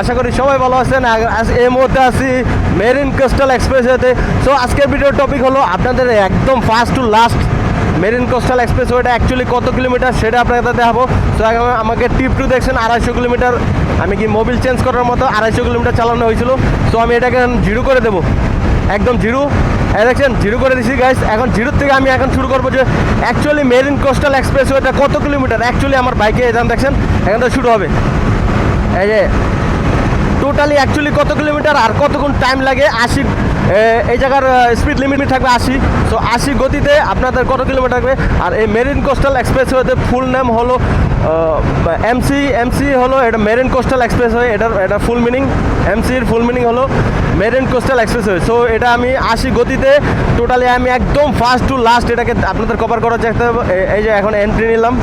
আশা করি সবাই ভালো আছেন। এই মুহূর্তে আছি মেরিন কোস্টাল এক্সপ্রেসওয়েতে। সো আজকের ভিডিওর টপিক হলো আপনাদের একদম first to last marine coastal এক্সপ্রেসওয়েটা অ্যাকচুয়ালি কত কিলোমিটার সেটা আপনাদের দেখাবো। সো আমাকে টিপ টু দেখছেন 250 কিলোমিটার, আমি কি মোবিল চেঞ্জ করার মতো 250 কিলোমিটার চালানো হয়েছিল। সো আমি এটাকে জিরো করে দেবো, একদম জিরো। দেখছেন জিরো করে দিছি গাইস। এখন জিরোর থেকে আমি এখন শুরু করবো যে অ্যাকচুয়ালি মেরিন কোস্টাল এক্সপ্রেসওয়েটা কত কিলোমিটার অ্যাকচুয়ালি আমার বাইকে এখান দেখছেন এখান থেকে শুরু হবে। এই যে টোটালি অ্যাকচুয়ালি কত কিলোমিটার আর কতক্ষণ টাইম লাগে 80, এই জায়গার স্পিড লিমিট থাকবে 80। সো 80 গতিতে আপনাদের কত কিলোমিটার থাকবে। আর এই মেরিন কোস্টাল এক্সপ্রেসওয়েতে ফুল নেম হলো এমসি হলো এটা মেরিন কোস্টাল এক্সপ্রেসওয়ে। এটা ফুল মিনিং, এমসির ফুল মিনিং হলো মেরিন কোস্টাল এক্সপ্রেসওয়ে। সো এটা আমি 80 গতিতে টোটালি আমি একদম ফার্স্ট টু লাস্ট এটাকে আপনাদের কভার করার চেষ্টা করবো। এই যে এখন এন্ট্রি নিলাম।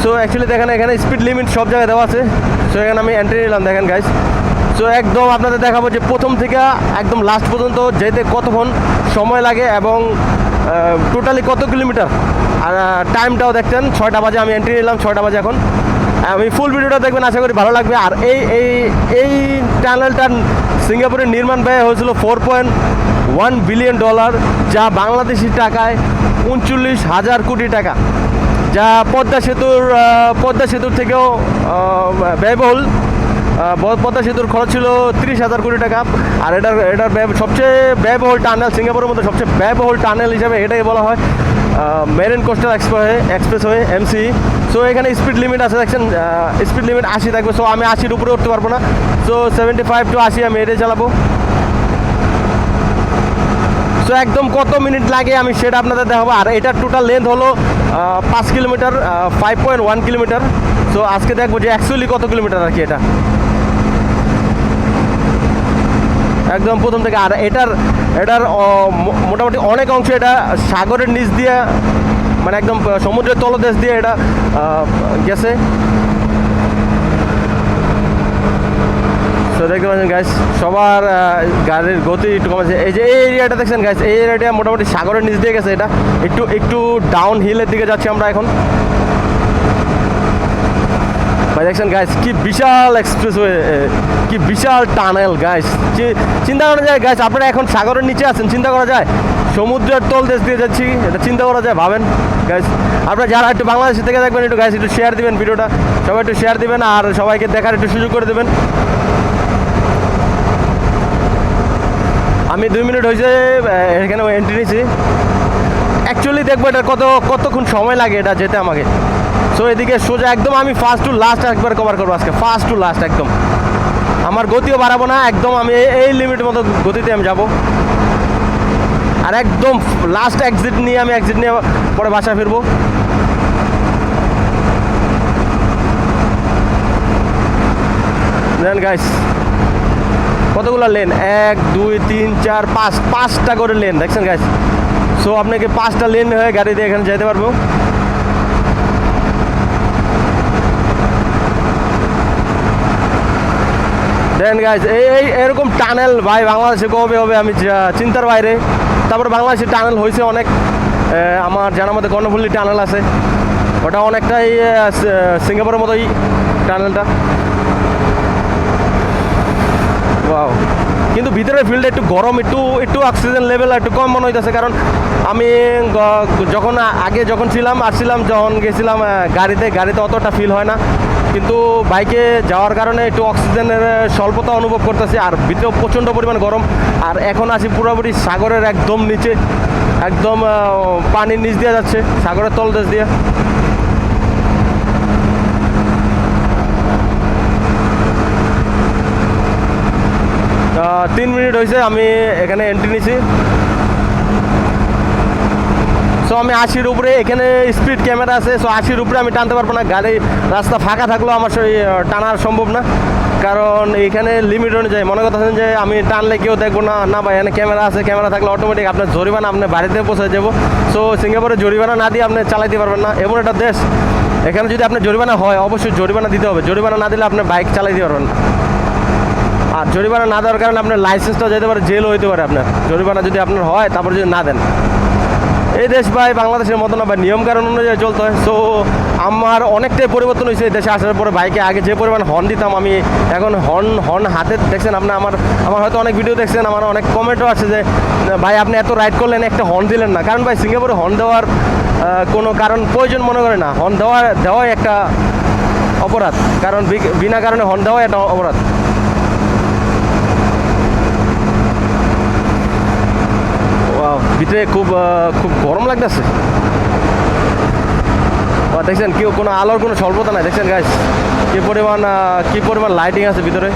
সো অ্যাকচুয়ালি দেখেন এখানে স্পিড লিমিট সব জায়গায় দেওয়া আছে। সো এখানে আমি এন্ট্রি নিলাম, দেখেন গাইস। সো একদম আপনাদের দেখাবো যে প্রথম থেকে একদম লাস্ট পর্যন্ত যেতে কতক্ষণ সময় লাগে এবং টোটালি কত কিলোমিটার। আর টাইমটাও দেখতেন 6টা বাজে, আমি এন্ট্রি নিলাম 6টা বাজে। এখন আমি ফুল ভিডিওটা দেখবেন, আশা করি ভালো লাগবে। আর এই টানেলটার সিঙ্গাপুরের নির্মাণ ব্যয় হয়েছিল $4.1 বিলিয়ন, যা বাংলাদেশি টাকায় 39,000 কোটি টাকা, যা পদ্মা সেতুর থেকেও ব্যয়বহুল। পদ্মা সেতুর খরচ ছিল 30,000 কোটি টাকা। আর এটার সবচেয়ে ব্যয়বহুল টানেল, সিঙ্গাপুরের মধ্যে সবচেয়ে ব্যয়বহুল টানেল হিসাবে এটাই বলা হয় marine coastal expressway MC. So এখানে স্পিড লিমিট আছে দেখছেন, স্পিড লিমিট 80 থাকবে। সো আমি 80-র উপরে উঠতে পারবো না। সো 75 to 80 আমি এটাই চালাবো। সো একদম কত মিনিট লাগে আমি সেটা আপনাদের দেখাবো। আর এটার টোটাল লেন্থ হলো 5 কিলোমিটার, 5.1 কিলোমিটার। সো আজকে দেখবো যে অ্যাকচুয়ালি কত কিলোমিটার আর কি এটা একদম প্রথম থেকে। আর এটার মোটামুটি অনেক অংশ এটা সাগরের নিচ দিয়ে, মানে একদম সমুদ্রের তলদেশ দিয়ে এটা গেছে। তো দেখতে পাচ্ছেন গাইস সবার গাড়ির গতি একটু কমেছে। এই যে এই এরিয়াটা দেখছেন গাইস, এই এরিয়াটা মোটামুটি সাগরের নিচ দিয়ে গেছে। এটা একটু ডাউন হিলের দিকে যাচ্ছি আমরা এখন। ভাই দেখছেন গাইস কি বিশাল এক্সপ্রেসওয়ে, কি বিশাল টানেল গাইস। চিন্তা করা যায় গাইস, আপনারা এখন সাগরের নিচে আছেন, চিন্তা করা যায় সমুদ্রের তল দেশ দিয়ে যাচ্ছি, এটা চিন্তা করা যায়। ভাবেন গাইস, আপনারা যারা একটু বাংলাদেশ থেকে দেখবেন একটু গাইস একটু শেয়ার দিবেন ভিডিওটা, সবাই একটু শেয়ার দিবেন আর সবাইকে দেখার একটু সুযোগ করে দেবেন। আমি 2 মিনিট হয়েছে এখানে এন্ট্রি নিয়েছি। অ্যাকচুয়ালি দেখবো এটা কতক্ষণ সময় লাগে এটা যেতে আমাকে। সো এদিকে সোজা একদম আমি ফার্স্ট টু লাস্ট একবার কভার করবো আজকে, ফার্স্ট টু লাস্ট একদম। আমার গতিও বাড়াবো না, একদম আমি এই লিমিটের মতো গতিতে আমি যাবো। আর একদম লাস্ট এক্সিট নিয়ে পরে বাসা ফিরবো। দেন গাইস কতগুলো লেন, 1 2 3 4 5, 5টা করে লেন দেখছেন গাইস। সো আপনাকে 5টা লেন হয়ে গাড়ি দিয়ে এখানে যেতে পারবো। দেন গাইস এরকম টানেল ভাই বাংলাদেশে কবে হবে আমি চিন্তার বাইরে। তারপর বাংলাদেশে টানেল হয়েছে অনেক, আমার জানার মধ্যে কর্ণফুলী টানেল আছে, ওটা অনেকটাই সিঙ্গাপুরের মতোই টানেলটা। ওয়াও, কিন্তু ভিতরের ফিল্ডে একটু গরম, একটু অক্সিজেন লেভেল একটু কম মনে হইতেছে। কারণ আমি যখন আসছিলাম যখন গেছিলাম গাড়িতে অতটা ফিল হয় না, কিন্তু বাইকে যাওয়ার কারণে একটু অক্সিজেনের স্বল্পতা অনুভব করতেছি। আর ভিতরেও প্রচণ্ড পরিমাণ গরম। আর এখন আছি পুরোপুরি সাগরের একদম নিচে, একদম পানির নিচ দিয়ে যাচ্ছে, সাগরের তলদেশ দিয়ে। তিন মিনিট হয়েছে আমি এখানে এন্ট্রি নিয়েছি। সো আমি 80-র উপরে, এখানে স্পিড ক্যামেরা আছে। সো 80-র উপরে আমি টানতে পারবো না, গাড়ি রাস্তা ফাঁকা থাকলেও আমার সেই টানার সম্ভব না। কারণ এখানে লিমিট অনুযায়ী মনে করতেছেন যে আমি টানলে কেউ দেখবো না, না ভাই এখানে ক্যামেরা আছে, ক্যামেরা থাকলে অটোমেটিক আপনার জরিমানা আপনার বাড়িতে পৌঁছে যাবো। সো সিঙ্গাপুরে জরিমানা না দিয়ে আপনি চালাইতে পারবেন না, এমন একটা দেশ। এখানে যদি আপনার জরিমানা হয় অবশ্যই জরিমানা দিতে হবে, জরিমানা না দিলে আপনি বাইক চালাইতে পারবেন না। আর জরিমানা না দেওয়ার কারণে আপনার লাইসেন্সটাও যেতে পারে, জেলও হইতে পারে আপনার, জরিমানা যদি আপনার হয় তারপর যদি না দেন। এই দেশ ভাই বাংলাদেশের মতো না ভাই, নিয়মকানুন অনুযায়ী চলতে হয়। সো আমার অনেকটাই পরিবর্তন হয়েছে এই দেশে আসার পরে। বাইকে আগে যে পরিমাণ হর্ন দিতাম, আমি এখন হর্ন হাতে দেখছেন আপনি। আমার হয়তো অনেক ভিডিও দেখছেন, আমার অনেক কমেন্টও আছে যে ভাই আপনি এত রাইড করলেন একটা হর্ন দিলেন না। কারণ ভাই সিঙ্গাপুরে হর্ন দেওয়ার কোনো কারণ প্রয়োজন মনে করে না। হর্ন দেওয়াই একটা অপরাধ, কারণ বিনা কারণে হর্ন দেওয়াই একটা অপরাধ। ভিতরে খুব গরম লাগতেছে। দেখছেন কেউ কোনো আলোর কোনো স্বল্পতা নাই, দেখছেন গাইস কি পরিমাণ লাইটিং আছে ভিতরে।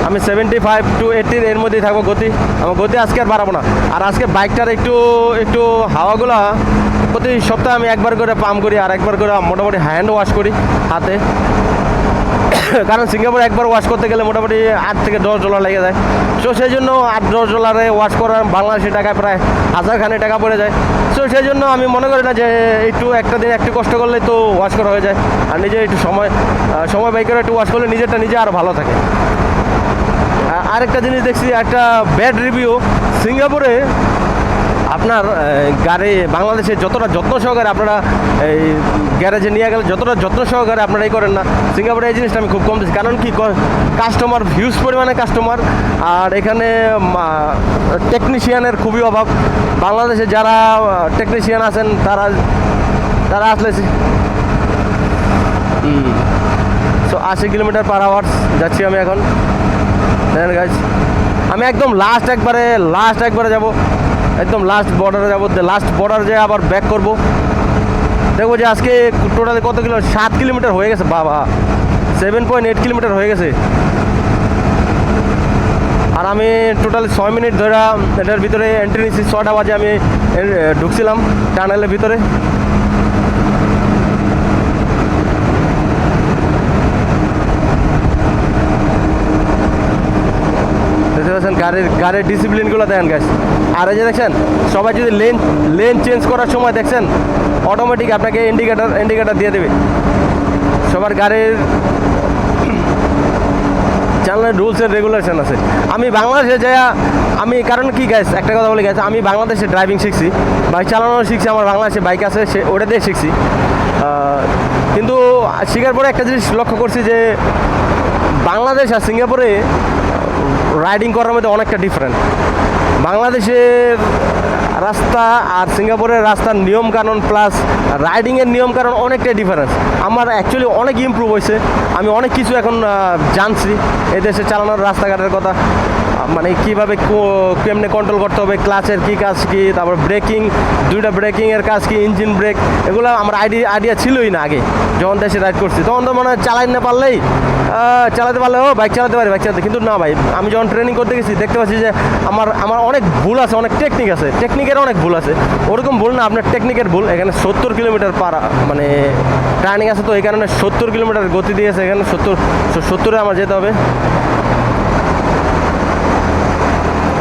আমি 75 to 80 এর মধ্যেই থাকবো গতি। আমার গতি আজকে আর বাড়াবো না। আর আজকে বাইকটার একটু হাওয়াগুলা প্রতি সপ্তাহে আমি একবার করে পাম্প করি, আর একবার করে মোটামুটি হ্যান্ড ওয়াশ করি হাতে। কারণ সিঙ্গাপুরে একবার ওয়াশ করতে গেলে মোটামুটি $8 থেকে $10 লেগে যায়। সো সেই জন্য $8-10 ওয়াশ করার বাংলাদেশি টাকায় প্রায় 1000 টাকা পড়ে যায়। সো সেই জন্য আমি মনে করি না যে একটা দিন একটু কষ্ট করলে তো ওয়াশ করা হয়ে যায়। আর নিজে একটু সময় বাই করে একটু ওয়াশ করলে নিজে আরও ভালো থাকে। আরেকটা জিনিস দেখছি, একটা ব্যাড রিভিউ সিঙ্গাপুরে আপনার গাড়ি বাংলাদেশে যতটা যত্ন সহকারে আপনারা এই গ্যারেজে নিয়ে গেলে যতটা যত্ন সহকারে আপনারা এই করেন না, সিঙ্গাপুরে এই জিনিসটা আমি খুব কম দিচ্ছি। কারণ কি কাস্টমার হিউজ পরিমাণে কাস্টমার, আর এখানে টেকনিশিয়ানের খুবই অভাব। বাংলাদেশে যারা টেকনিশিয়ান আছেন তারা আসলে 80 কিলোমিটার/আওয়ার যাচ্ছি আমি এখন। দেখেন গাইজ, আমি একদম লাস্ট একবারে যাব, একদম লাস্ট বর্ডারে যাবো। লাস্ট বর্ডার যেয়ে আবার ব্যাক করব। দেখবো যে আজকে টোটালি কত 7 কিলোমিটার হয়ে গেছে। বাবা 7.8 কিলোমিটার হয়ে গেছে। আর আমি টোটালি 6 মিনিট ধরে এটার ভিতরে এন্ট্রি নিচ্ছি। 6টা বাজে আমি ঢুকছিলাম টানেলের ভিতরে। দেখতে পাচ্ছেন গাড়ির ডিসিপ্লিনগুলো দেখেন গাইস। আর এই যে দেখছেন সবাই যদি লেন চেঞ্জ করার সময় দেখছেন অটোমেটিক আপনাকে ইন্ডিকেটার দিয়ে দেবে। সবার গাড়ির চালানোর রুলস এন্ড রেগুলেশন আছে। আমি বাংলাদেশে আমি কারণ কি গাইস, একটা কথা বলি গাইস, আমি বাংলাদেশে ড্রাইভিং শিখছি, বাইক চালানো শিখছি। আমার বাংলাদেশে বাইক আছে, ওটা দিয়ে শিখছি। কিন্তু শেখার পরে একটা জিনিস লক্ষ্য করছি যে বাংলাদেশ আর সিঙ্গাপুরে রাইডিং করার মধ্যে অনেকটা ডিফারেন্ট। বাংলাদেশের রাস্তা আর সিঙ্গাপুরের রাস্তার নিয়মকানুন প্লাস রাইডিংয়ের নিয়মকানুন অনেকটাই ডিফারেন্স। আমার অ্যাকচুয়ালি অনেক ইমপ্রুভ হয়েছে। আমি অনেক কিছু এখন জানছি এই দেশে চালানোর রাস্তাঘাটের কথা, মানে কীভাবে কেমনে কন্ট্রোল করতে হবে, ক্লাচের কী কাজ কী, তারপর ব্রেকিং, 2টা ব্রেকিংয়ের কাজ কী, ইঞ্জিন ব্রেক, এগুলো আমার আইডিয়া ছিলই না আগে। যখন দেশে রাইড করছি তখন তো মনে হয় চালাতে পারলে বাইক চালাতে পারি, কিন্তু না ভাই, আমি যখন ট্রেনিং করতে গেছি দেখতে পাচ্ছি যে আমার অনেক ভুল আছে, অনেক টেকনিক আছে, টেকনিকের অনেক ভুল আছে। ওরকম ভুল না, আপনার টেকনিকের ভুল। এখানে 70 কিলোমিটার মানে টার্নিং আছে, তো এই কারণে 70 কিলোমিটার গতি দিয়েছে। এখানে 70-এ আমার যেতে হবে।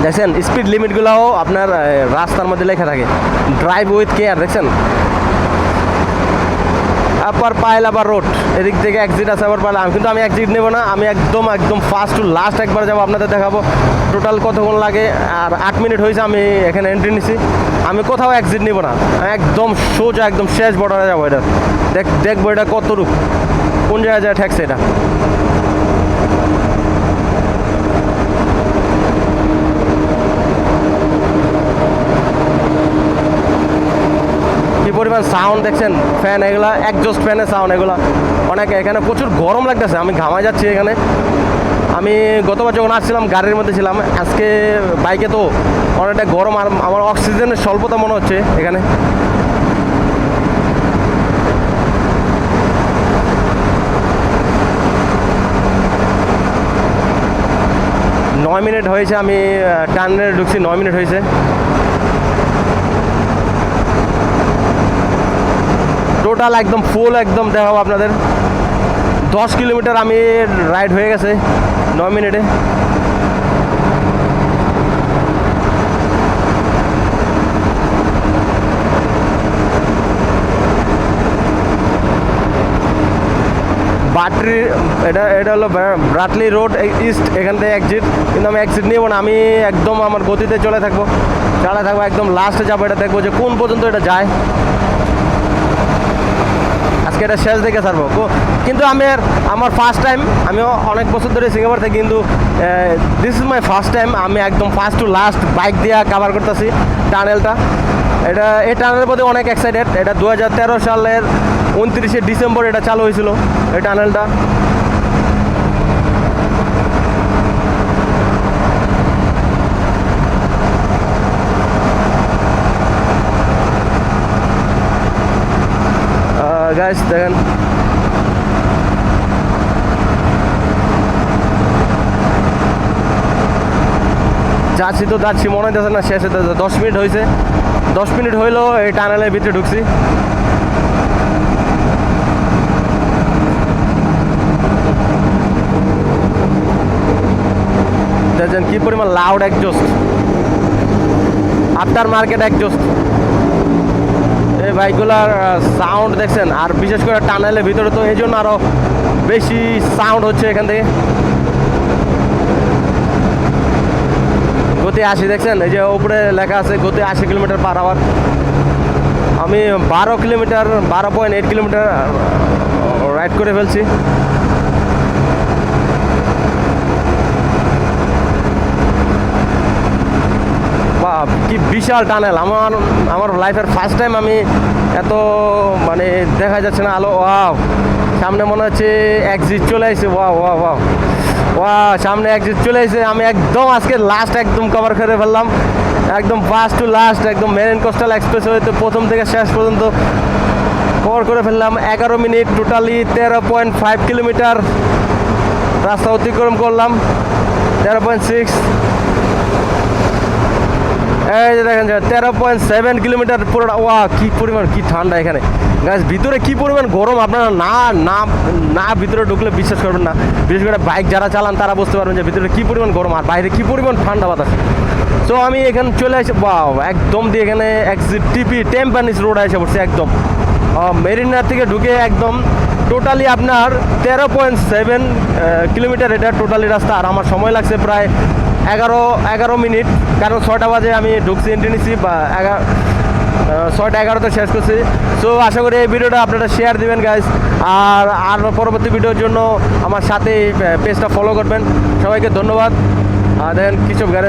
দেখছেন স্পিড লিমিটগুলোও আপনার রাস্তার মধ্যে লেখা থাকে, ড্রাইভ উইথ কেয়ার। দেখছেন আপার পাইল আবার রোড, এদিক থেকে এক্সিট আছে আবার পাইল। কিন্তু আমি এক্সিট নেবো না, আমি একদম ফার্স্ট টু লাস্ট একবার যাবো, আপনাদের দেখাবো টোটাল কতক্ষণ লাগে। আর 8 মিনিট হয়েছে আমি এখানে এন্ট্রি নিছি। আমি কোথাও এক্সিট নেবো না, একদম সোজা একদম শেষ বর্ডারে যাবো। এটা দেখবো এটা কতটুক কোন জায়গায় ঠেকছে এটা। কি পরিমাণ সাউন্ড দেখছেন, ফ্যান এগুলা, একজস্ট ফ্যানের সাউন্ড এগুলা অনেক। এখানে প্রচুর গরম লাগতেছে, আমি ঘামাই যাচ্ছি এখানে। আমি গতবার যখন আসছিলাম গাড়ির মধ্যে ছিলাম, আজকে বাইকে তো অনেকটা গরম, আর আমার অক্সিজেনের স্বল্পতা মনে হচ্ছে এখানে। নয় মিনিট হয়েছে আমি টার্নে ঢুকছি, 9 মিনিট হয়েছে। টোটাল একদম ফুল একদম দেখাবো আপনাদের। 10 কিলোমিটার আমি রাইড হয়ে গেছে 9 মিনিটে। বাটরি, এটা হলো ব্রাটলি রোড ইস্ট, এখান থেকে এক্সিট, কিন্তু আমি এক্সিট নিব না, আমি একদম আমার গতিতে চলে থাকবো একদম লাস্টে যাবো, এটা দেখবো যে কোন পর্যন্ত এটা যায়। আজকে এটা শেষ দেখে ছাড়বো, কিন্তু আমার ফার্স্ট টাইম, আমি অনেক বছর ধরে সিঙ্গাপুর থাকি, কিন্তু this is my first time আমি একদম ফার্স্ট টু লাস্ট বাইক দিয়ে কাভার করতেছি টানেলটা। এই টানেলের প্রতি অনেক এক্সাইটেড। এটা 2013 সালের 29শে ডিসেম্বর এটা চালু হয়েছিল এই টানেলটা। গাইস দেখেন, যাচ্ছি মনে হইতেছে না শেষ হইতেছে। 10 মিনিট হয়েছে, 10 মিনিট হইলো এই টানেলের ভিতরে ঢুকছি। দেখছেন কি পরিমাণ loud exhaust, after market exhaust, এই বাইকগুলার সাউন্ড দেখছেন। আর বিশেষ করে টানেলের ভিতরে তো এই জন্য আরও বেশি সাউন্ড হচ্ছে এখান থেকে। গতি 80 দেখছেন, এই যে উপরে লেখা আছে গতি 80 কিলোমিটার পার আওয়ার। আমি 12.8 কিলোমিটার রাইড করে ফেলছি। বা কি বিশাল টানেল, আমার লাইফের ফার্স্ট টাইম আমি এত মানে দেখা যাচ্ছে না আলো। ওয়াও, সামনে মনে হচ্ছে এক্সিট চলে আসছে। সামনে এক্সিট চলে আসছে। আমি একদম আজকে লাস্ট একদম কভার করে ফেললাম, একদম ফার্স্ট টু লাস্ট, একদম মেরিন কোস্টাল এক্সপ্রেস হয়তো প্রথম থেকে শেষ পর্যন্ত কভার করে ফেললাম। 11 মিনিট, টোটালি 13.5 কিলোমিটার রাস্তা অতিক্রম করলাম। 13.6, এই যে দেখেন 13.7 কিলোমিটার পুরোটা। কি পরিমাণ, কি ঠান্ডা এখানে গাছ, ভিতরে কি পরিমাণ গরম আপনারা না ভিতরে ঢুকলে বিশ্বাস করবেন না। বিশেষ করে বাইক যারা চালান তারা বুঝতে পারবেন যে ভিতরে কি পরিমাণ গরম আর বাইরে কি পরিমাণ ঠান্ডা বাতাস। সো আমি এখানে চলে আসি, একদম দিয়ে এখানে এক্সিট টিপি টেম্পানিস রোড এসে পড়ছে একদম মেরিনার থেকে ঢুকে একদম। টোটালি আপনার 13.7 কিলোমিটার এটা টোটালি রাস্তা। আর আমার সময় লাগছে প্রায় 11 মিনিট, কারণ 6টা বাজে আমি ঢুকছি এন্ট্রি নিচ্ছি, বা 6টা 11তে শেষ করছি। সো আশা করি এই ভিডিওটা আপনারা শেয়ার দিবেন গাইজ, আর পরবর্তী ভিডিওর জন্য আমার সাথে পেজটা ফলো করবেন। সবাইকে ধন্যবাদ। দেখেন কিছু গাড়ি